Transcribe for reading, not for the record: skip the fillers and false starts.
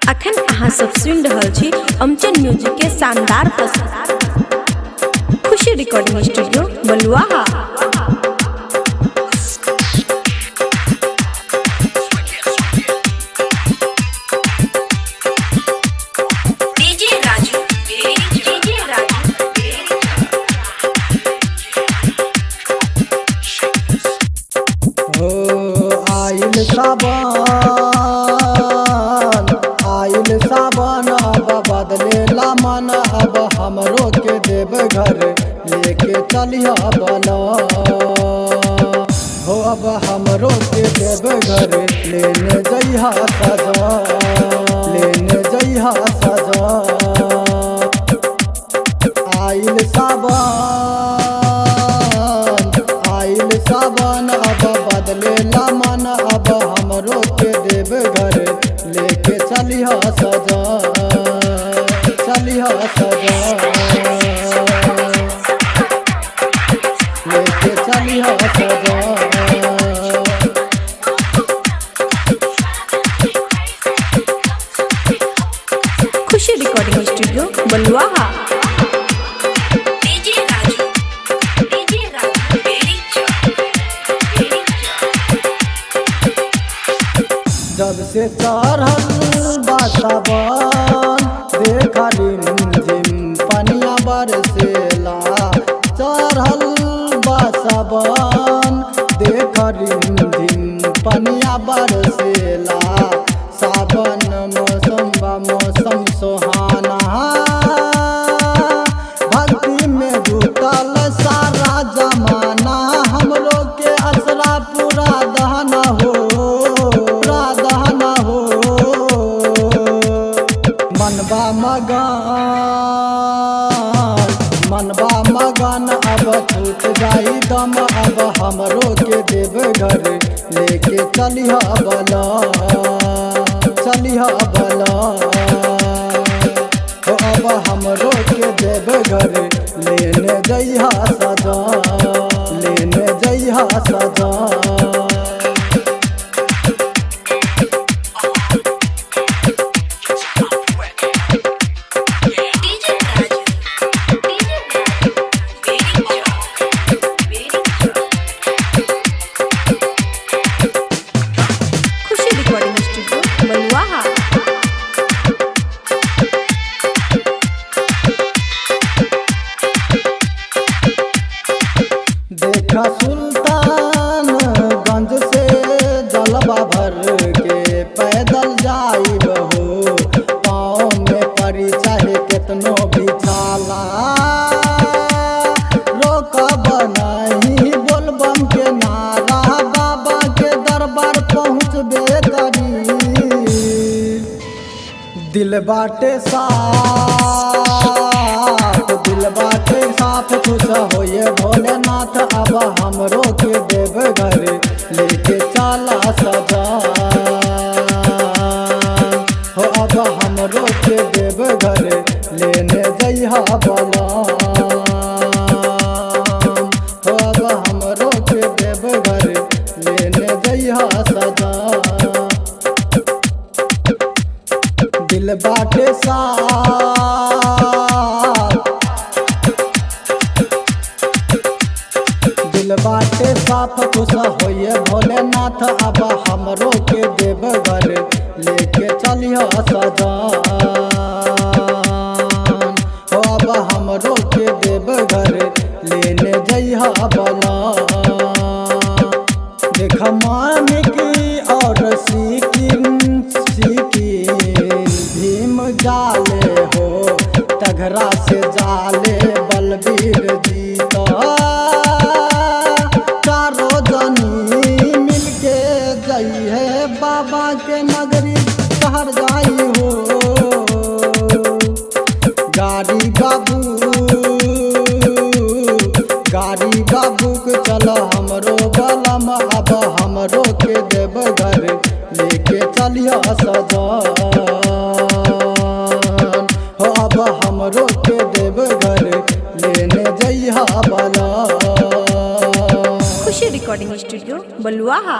अखन अहाँ सब सुन रहल छी अमचन म्यूजिक के शानदार प्रस्तुति खुशी रिकॉर्डिंग स्टूडियो बलुआहा। आइल सावन अब बदलेला मन अब हमरो के देव घर लेके चलिया बना हो अब हमरो के देव घर लेने जइहा सजा लेने जइहा सजा। आइल सावन अब बदलेला मन अब हमरो के देव घर लेके चलिया सजा चलिया सजा लेके चलिया सजा। खुशी रिकॉर्डिंग स्टूडियो बलुआहा। जब से चढ़ल बा सावन देखा रिमझिम पनिया बरसेला चढ़ल बा सावन देखा रिमझिम पनिया बरसेला सावन मौसम बा मौसम सुहाना भक्ति में जुटल सारा जमाना हमरो के असरा पूरा दहना हो मनबा मगन अब छूट जाई दम अब हमरो के देव घर लेके चलिया बला चलिया बला हो अब हमरो के देव घर लेने जइहा सजा लेने जइहा सजा। देखा सुल्तानगंज से जलवा भर के पैदल जाइब हो पाँव में पड़ी चाहे कितनो भी छाला रोकब नहीं बोलबम के नारा बाबा के दरबार पहुँचबे करी दिल बाटे साफ खुश होए भोलेनाथ अब हमरो के देव घर लेके चला सजा हो अब हमरो के देव घर लेने जइहा बला हो अब हमरो के देव घर लेने जइहा सजा। दिल बाटे बाटे साफ खुश होइए भोलेनाथ अब हमरो के देव घर लेके चलिया सजा हो अब हमरो के देव घर लेने जइहा बला। देख मानिकी और सिकिन भीम जाले हो तघरा से जाले बलबीर जीता बाबा के नगरी शहर जाई हो गाड़ी बाबू के चल हमरो बलम अब हमरो के देव घर लेके चलिया सजा हो अब हमरो के देव घर लेने जइहा बला। खुशी रिकॉर्डिंग स्टूडियो बलुआहा।